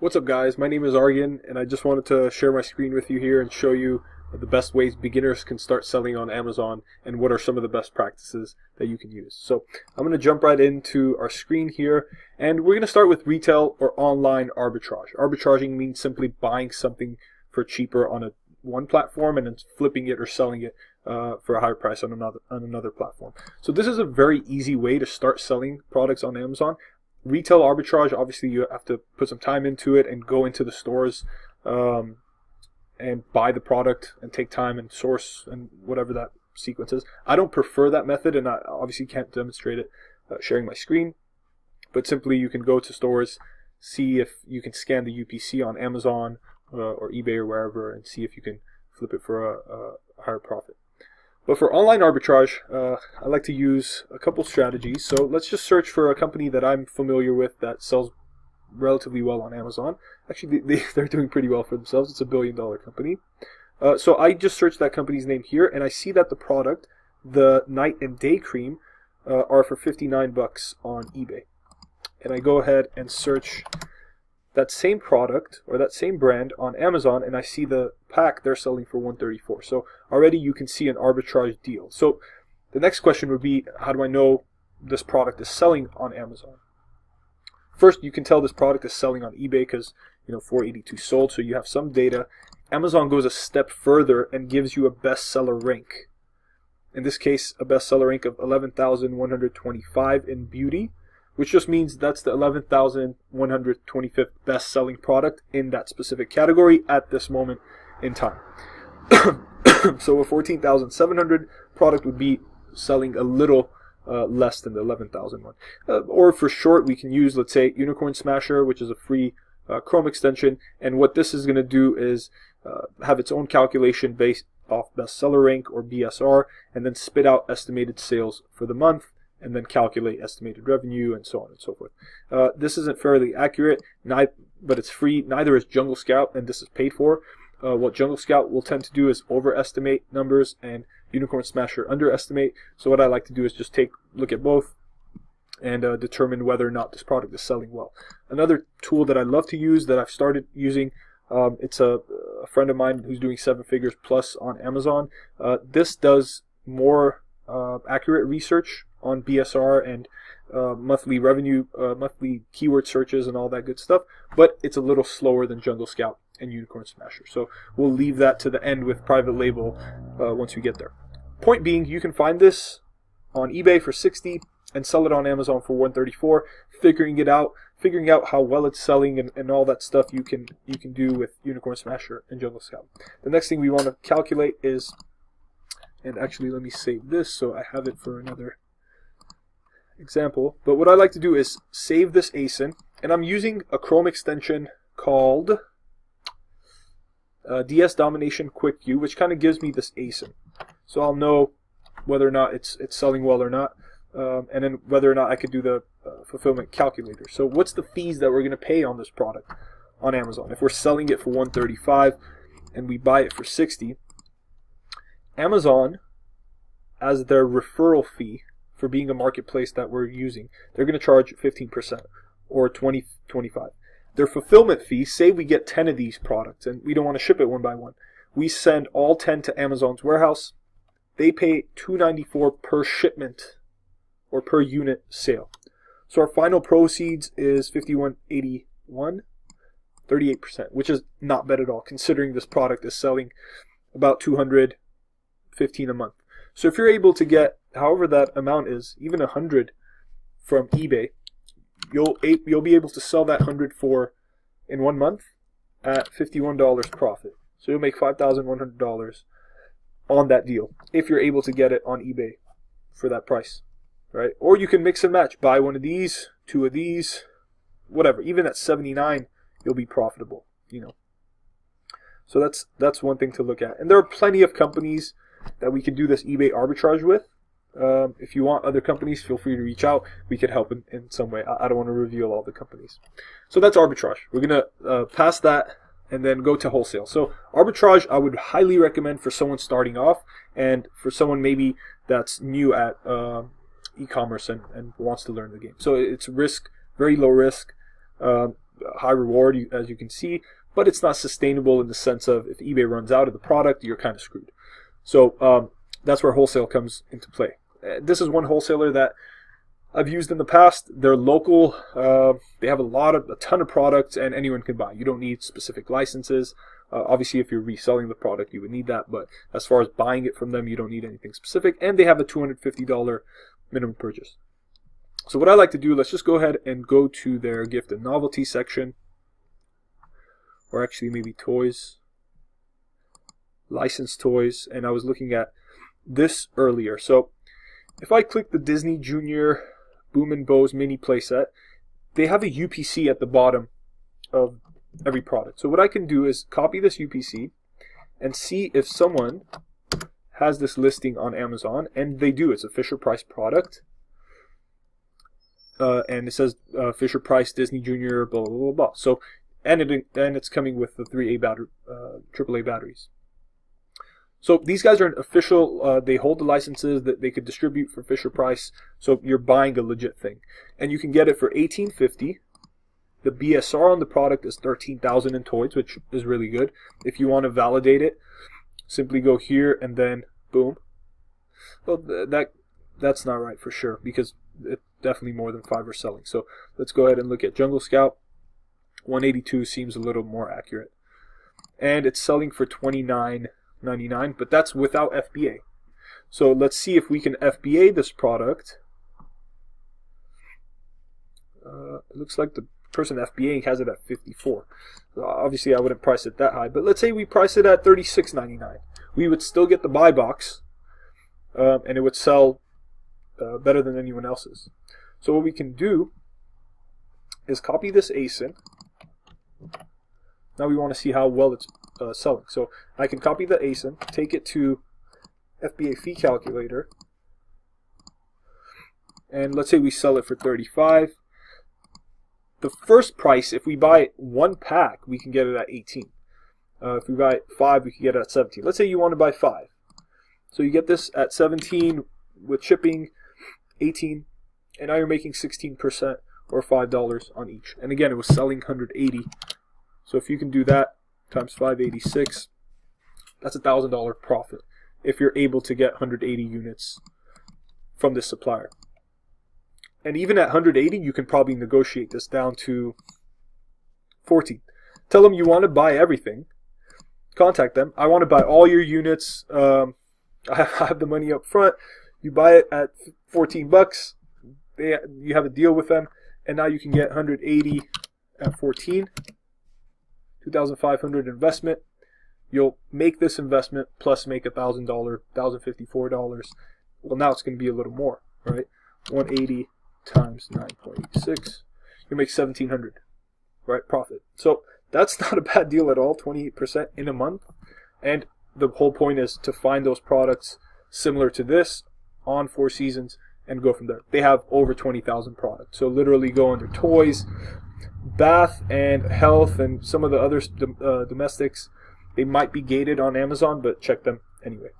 What's up guys, my name is Argin and I just wanted to share my screen with you here and show you the best ways beginners can start selling on Amazon and what are some of the best practices that you can use. So I'm going to jump right into our screen here and we're going to start with retail or online arbitrage. Arbitraging means simply buying something for cheaper on one platform and then flipping it or selling it for a higher price on another platform. So this is a very easy way to start selling products on Amazon. Retail arbitrage, obviously you have to put some time into it and go into the stores and buy the product and take time and source and whatever that sequence is. I don't prefer that method and I obviously can't demonstrate it sharing my screen, but simply you can go to stores, see if you can scan the UPC on Amazon or eBay or wherever and see if you can flip it for a higher profit. But for online arbitrage, I like to use a couple strategies. So let's just search for a company that I'm familiar with that sells relatively well on Amazon. Actually, they're doing pretty well for themselves. It's $1 billion company. So I just searched that company's name here, and I see that the product, the night and day cream, are for $59 on eBay. And I go ahead and search that same product or that same brand on Amazon, and I see the pack they're selling for $134. So already you can see an arbitrage deal. So the next question would be, how do I know this product is selling on Amazon? First, you can tell this product is selling on eBay because 482 sold, so you have some data. Amazon goes a step further and gives you a bestseller rank. In this case, a bestseller rank of 11,125 in beauty, which just means that's the 11,125th best-selling product in that specific category at this moment in time. So a 14,700 product would be selling a little less than the 11,000 one. Or for short, we can use, let's say, Unicorn Smasher, which is a free Chrome extension. And what this is going to do is have its own calculation based off bestseller rank or BSR, and then spit out estimated sales for the month, and then calculate estimated revenue and so on and so forth. This isn't fairly accurate, but it's free. Neither is Jungle Scout, and this is paid for. What Jungle Scout will tend to do is overestimate numbers and Unicorn Smasher underestimate. So what I like to do is just look at both and determine whether or not this product is selling well. Another tool that I love to use that I've started using, it's a friend of mine who's doing 7 figures plus on Amazon. This does more accurate research on BSR and monthly revenue, monthly keyword searches and all that good stuff, but it's a little slower than Jungle Scout and Unicorn Smasher. So we'll leave that to the end with private label once we get there. Point being, you can find this on eBay for $60 and sell it on Amazon for $134. Figuring out how well it's selling and all that stuff you can do with Unicorn Smasher and Jungle Scout. The next thing we want to calculate is, and actually let me save this so I have it for another example. But what I like to do is save this ASIN, and I'm using a Chrome extension called DS Domination Quick View, which kind of gives me this ASIN. So I'll know whether or not it's selling well or not, and then whether or not I could do the fulfillment calculator. So what's the fees that we're going to pay on this product on Amazon? If we're selling it for $135 and we buy it for $60, Amazon, as their referral fee for being a marketplace that we're using, they're going to charge 15% or $25. Their fulfillment fee, say we get 10 of these products and we don't want to ship it one by one. We send all 10 to Amazon's warehouse. They pay $294 per shipment or per unit sale. So our final proceeds is $51.81, 38%, which is not bad at all considering this product is selling about $215 a month. So if you're able to get, however that amount is, even 100 from eBay, you'll be able to sell that 100 for in 1 month at $51 profit. So you'll make $5,100 on that deal if you're able to get it on eBay for that price, right? Or you can mix and match, buy one of these, 2 of these, whatever. Even at $79, you'll be profitable, So that's one thing to look at. And there are plenty of companies that we can do this eBay arbitrage with. If you want other companies, feel free to reach out. We could help in some way. I don't want to reveal all the companies. So that's arbitrage. We're going to pass that and then go to wholesale. So arbitrage, I would highly recommend for someone starting off and for someone maybe that's new at e-commerce and wants to learn the game. So it's risk, very low risk. high reward, as you can see, but it's not sustainable in the sense of if eBay runs out of the product, you're kind of screwed. So that's where wholesale comes into play. This is one wholesaler that I've used in the past. They're local. They have a ton of products, and anyone can buy. You don't need specific licenses. Obviously, if you're reselling the product, you would need that. But as far as buying it from them, you don't need anything specific. And they have a $250 minimum purchase. So what I like to do, let's just go ahead and go to their gift and novelty section. Or actually maybe toys. Licensed toys. And I was looking at this earlier. So if I click the Disney Junior Boom and Bows mini playset, they have a UPC at the bottom of every product. So what I can do is copy this UPC and see if someone has this listing on Amazon, and they do. It's a Fisher Price product. And it says Fisher Price Disney Junior blah blah blah blah. So and it's coming with the 3A batteries. So these guys are an official. They hold the licenses that they could distribute for Fisher Price. So you're buying a legit thing, and you can get it for $18.50. The BSR on the product is 13,000 in toys, which is really good. If you want to validate it, simply go here and then boom. Well, that's not right for sure because it's definitely more than 5 are selling. So let's go ahead and look at Jungle Scout. 182 seems a little more accurate, and it's selling for $29.99, but that's without FBA. So let's see if we can FBA this product. It looks like the person FBAing has it at 54. So obviously I wouldn't price it that high, but let's say we price it at $36.99. We would still get the buy box, and it would sell better than anyone else's. So what we can do is copy this ASIN. Now we want to see how well it's selling. So I can copy the ASIN, take it to FBA fee calculator, and let's say we sell it for $35. The first price, if we buy one pack, we can get it at $18. If we buy 5, we can get it at $17. Let's say you want to buy 5. So you get this at $17 with shipping, $18, and now you're making 16% or $5 on each. And again, it was selling $180. So if you can do that times 586, that's $1,000 profit if you're able to get 180 units from this supplier. And even at 180, you can probably negotiate this down to 14. Tell them you want to buy everything. Contact them. I want to buy all your units. I have the money up front. You buy it at 14 bucks. You have a deal with them, and now you can get 180 at 14. 2,500 investment. You'll make this investment plus make $1,000, $1,054. Well, now it's going to be a little more, right? 180 times 9.86. You make 1,700, right? Profit. So that's not a bad deal at all. 28% in a month. And the whole point is to find those products similar to this on 4 Seasons and go from there. They have over 20,000 products. So literally go under toys, bath and health, and some of the other domestics. They might be gated on Amazon, but check them anyway.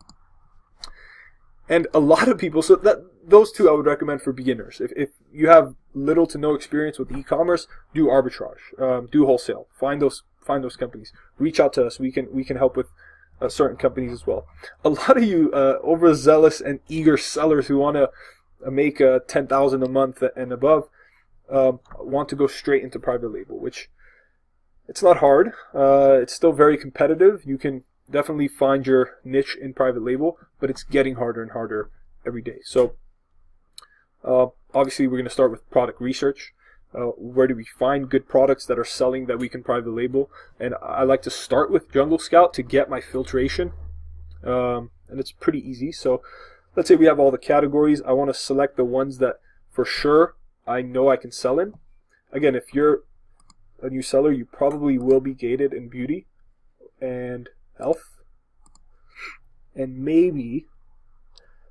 And a lot of people, so those two I would recommend for beginners. If you have little to no experience with e-commerce, do arbitrage, do wholesale. Find those companies. Reach out to us. We can help with certain companies as well. A lot of you overzealous and eager sellers who want to make $10,000 a month and above want to go straight into private label, which it's not hard. It's still very competitive. You can definitely find your niche in private label, but it's getting harder and harder every day. So obviously we're going to start with product research. Where do we find good products that are selling that we can private label? And I like to start with Jungle Scout to get my filtration, and it's pretty easy. So let's say we have all the categories. I want to select the ones that for sure I know I can sell in. Again, if you're a new seller, you probably will be gated in beauty and health, and maybe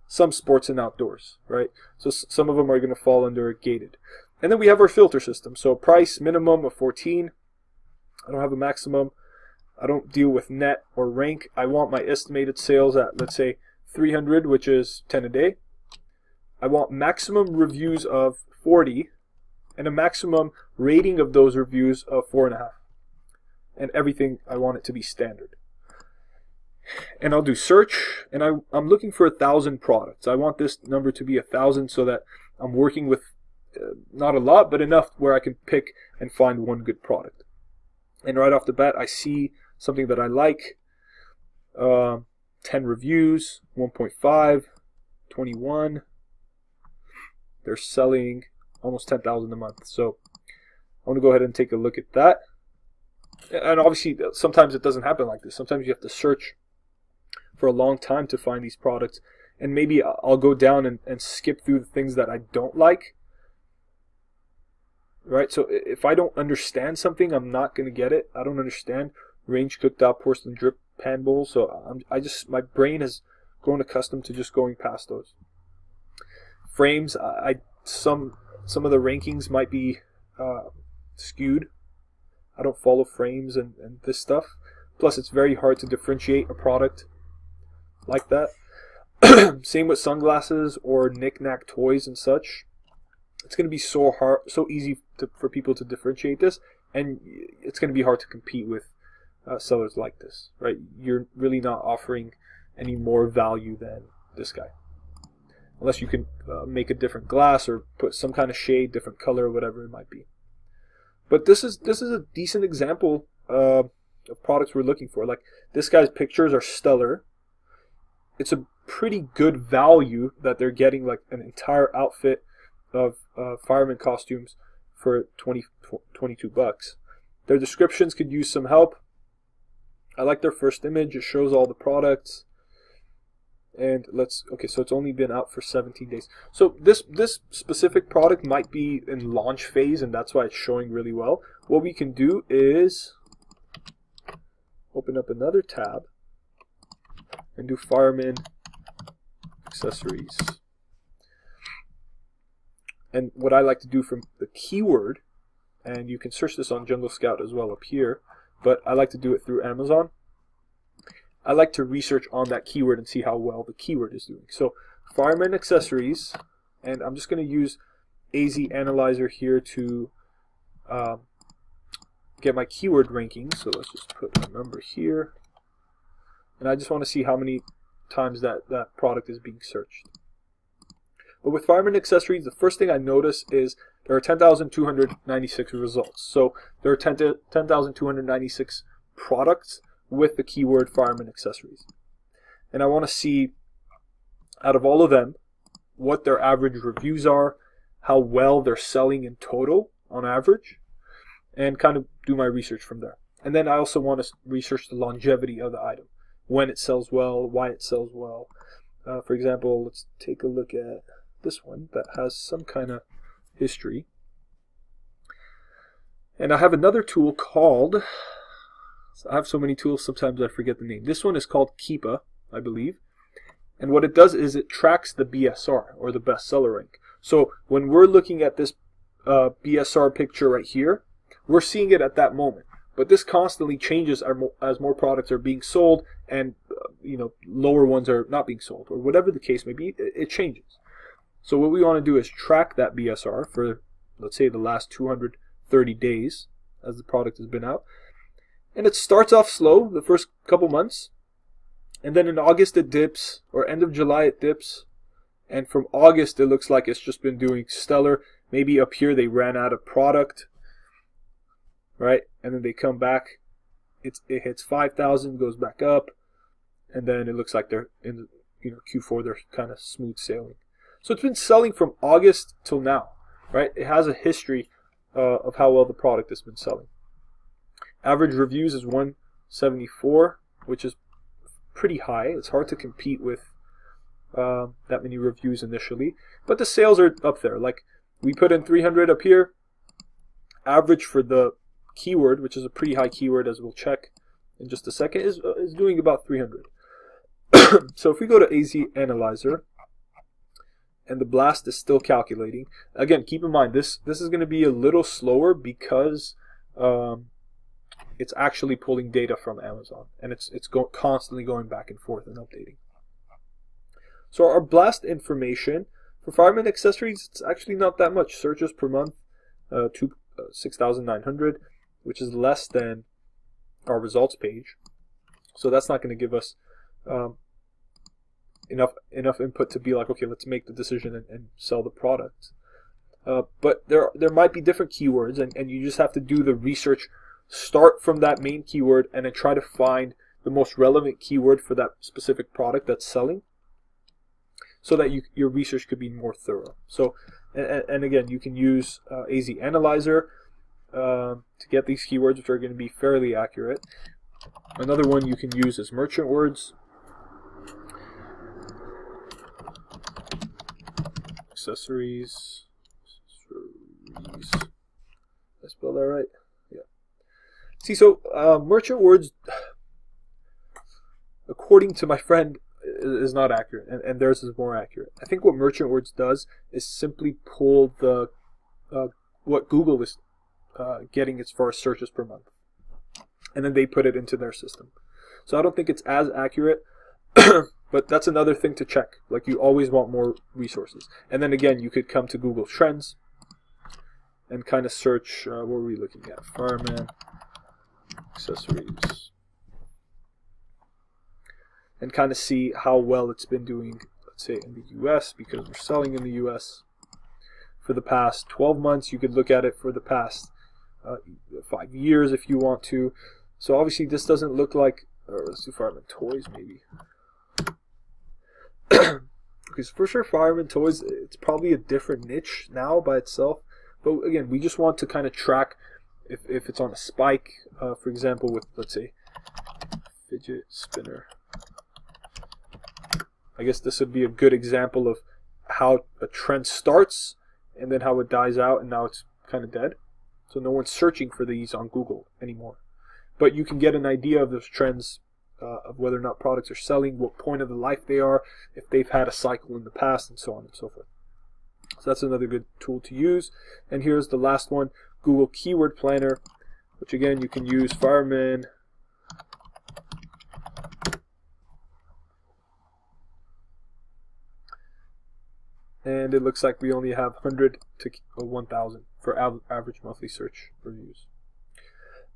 some sports and outdoors, right? So some of them are going to fall under gated. And then we have our filter system. So price minimum of 14. I don't have a maximum. I don't deal with net or rank. I want my estimated sales at, let's say, 300, which is 10 a day. I want maximum reviews of 40 and a maximum rating of those reviews of 4.5. And everything, I want it to be standard. And I'll do search, and I'm looking for 1,000 products. I want this number to be 1,000 so that I'm working with not a lot, but enough where I can pick and find one good product. And right off the bat, I see something that I like. 10 reviews, 1.5, 21. They're selling almost 10,000 a month. So I want to go ahead and take a look at that. And obviously, sometimes it doesn't happen like this. Sometimes you have to search for a long time to find these products. And maybe I'll go down and skip through the things that I don't like. Right? So if I don't understand something, I'm not going to get it. I don't understand range cooked out porcelain drip pan bowl. So my brain has grown accustomed to just going past those. Frames, some of the rankings might be skewed. I don't follow frames and this stuff. Plus, it's very hard to differentiate a product like that. Same with sunglasses or knick-knack toys and such. It's going to be so easy for people to differentiate this, and it's going to be hard to compete with sellers like this, right? You're really not offering any more value than this guy, unless you can make a different glass or put some kind of shade, different color, whatever it might be. But this is a decent example of products we're looking for. Like, this guy's pictures are stellar. It's a pretty good value that they're getting, like an entire outfit of fireman costumes for 22 bucks. Their descriptions could use some help. I like their first image. It shows all the products. And so it's only been out for 17 days. So this specific product might be in launch phase, and that's why it's showing really well. What we can do is open up another tab and do fireman accessories. And what I like to do from the keyword, and you can search this on Jungle Scout as well up here, but I like to do it through Amazon. I like to research on that keyword and see how well the keyword is doing. So fireman accessories, and I'm just going to use AZ Analyzer here to get my keyword ranking. So let's just put a number here. And I just want to see how many times that product is being searched. But with fireman accessories, the first thing I notice is there are 10,296 results. So there are 10,296 products with the keyword fireman accessories. And I want to see, out of all of them, what their average reviews are, how well they're selling in total on average, and kind of do my research from there. And then I also want to research the longevity of the item, when it sells well, why it sells well. For example, let's take a look at this one that has some kind of history. And I have another tool called, I have so many tools sometimes I forget the name. This one is called Keepa, I believe. And what it does is it tracks the BSR, or the bestseller rank. So when we're looking at this BSR picture right here, we're seeing it at that moment. But this constantly changes as more products are being sold, and lower ones are not being sold, or whatever the case may be. It changes. So what we want to do is track that BSR for, let's say, the last 230 days as the product has been out. And it starts off slow the first couple months, and then in August it dips, or end of July it dips, and from August it looks like it's just been doing stellar. Maybe up here they ran out of product, right? And then they come back, it hits 5,000, goes back up, and then it looks like they're in Q4 they're kind of smooth sailing. So it's been selling from August till now, right? It has a history of how well the product has been selling. Average reviews is 174, which is pretty high. It's hard to compete with that many reviews initially, but the sales are up there. Like, we put in 300 up here. Average for the keyword, which is a pretty high keyword, as we'll check in just a second, is doing about 300. So if we go to AZ Analyzer, and the blast is still calculating. Again, keep in mind, this is going to be a little slower because it's actually pulling data from Amazon, and it's constantly going back and forth and updating. So our blast information for fireman accessories, it's actually not that much. Searches per month, 6,900, which is less than our results page. So that's not going to give us enough input to be like, okay, let's make the decision and sell the product. But there might be different keywords, and you just have to do the research, start from that main keyword, and then try to find the most relevant keyword for that specific product that's selling, so that your research could be more thorough. So, and again, you can use AZ Analyzer to get these keywords, which are going to be fairly accurate. Another one you can use is Merchant Words. Accessories. Did I spell that right? Yeah. See, so Merchant Words, according to my friend, is not accurate, and theirs is more accurate. I think what Merchant Words does is simply pull the what Google is getting as far as searches per month, and then they put it into their system. So I don't think it's as accurate, but that's another thing to check. Like, you always want more resources. And then again, you could come to Google Trends and kind of search, what were we looking at? Fireman accessories. And kind of see how well it's been doing, let's say, in the US, because we're selling in the US. For the past 12 months, you could look at it for the past 5 years if you want to. So obviously this doesn't look like, let's do Fireman Toys maybe. Because for sure Fireman Toys, it's probably a different niche now by itself. But again, we just want to kind of track if it's on a spike, for example, with, let's say, fidget spinner. I guess this would be a good example of how a trend starts and then how it dies out, and now it's kind of dead. So no one's searching for these on Google anymore. But you can get an idea of those trends, of whether or not products are selling, what point of the life they are, if they've had a cycle in the past, and so on and so forth. So that's another good tool to use. And here's the last one, Google Keyword Planner, which again you can use Fireman. And it looks like we only have 100 to 1,000 for average monthly search reviews.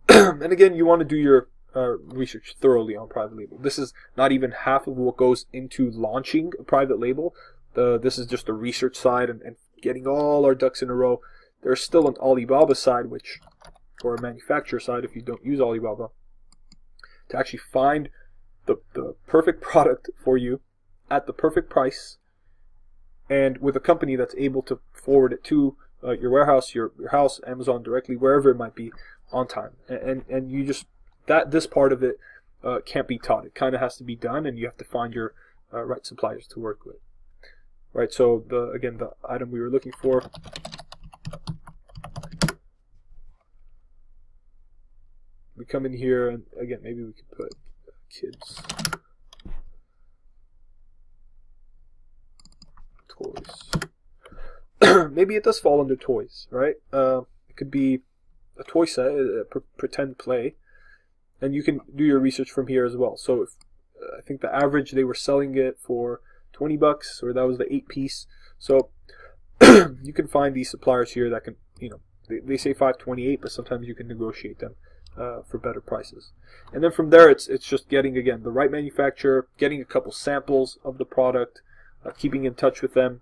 And again, you want to do your research thoroughly on private label. This is not even half of what goes into launching a private label. This is just the research side and getting all our ducks in a row. There's still an Alibaba side, or a manufacturer side if you don't use Alibaba, to actually find the perfect product for you at the perfect price, and with a company that's able to forward it to your warehouse, your house, Amazon directly, wherever it might be, on time. And you just, this part of it can't be taught. It kind of has to be done, and you have to find your right suppliers to work with. Right, so again, the item we were looking for, we come in here, and again, maybe we could put kids toys. Maybe it does fall under toys, right? It could be a toy set, a pretend play, and you can do your research from here as well. So I think the average, they were selling it for $20, or that was the 8-piece. So you can find these suppliers here that can, they say $5.28, but sometimes you can negotiate them for better prices. And then from there, it's just getting, again, the right manufacturer, getting a couple samples of the product, keeping in touch with them,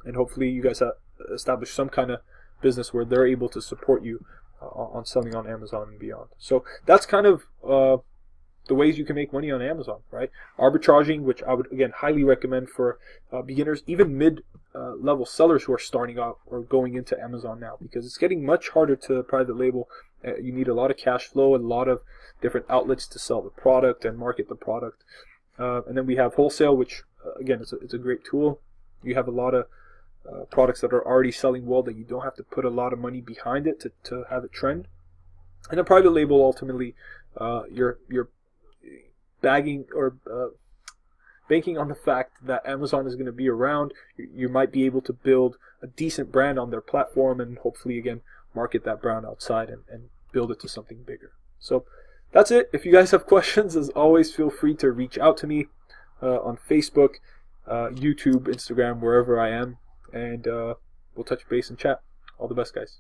and hopefully you guys have established some kind of business where they're able to support you on selling on Amazon and beyond. So that's kind of the ways you can make money on Amazon, right? Arbitraging, which I would, again, highly recommend for beginners, even mid-level sellers who are starting out or going into Amazon now, because it's getting much harder to private label. You need a lot of cash flow, a lot of different outlets to sell the product and market the product. And then we have Wholesale, which, again, it's a great tool. You have a lot of products that are already selling well that you don't have to put a lot of money behind it to have it trend. And a private label, ultimately, you're bagging or banking on the fact that Amazon is going to be around. You might be able to build a decent brand on their platform and hopefully, again, market that brand outside and build it to something bigger. So that's it. If you guys have questions, as always, feel free to reach out to me on Facebook, YouTube, Instagram, wherever I am, and we'll touch base and chat. All the best, guys.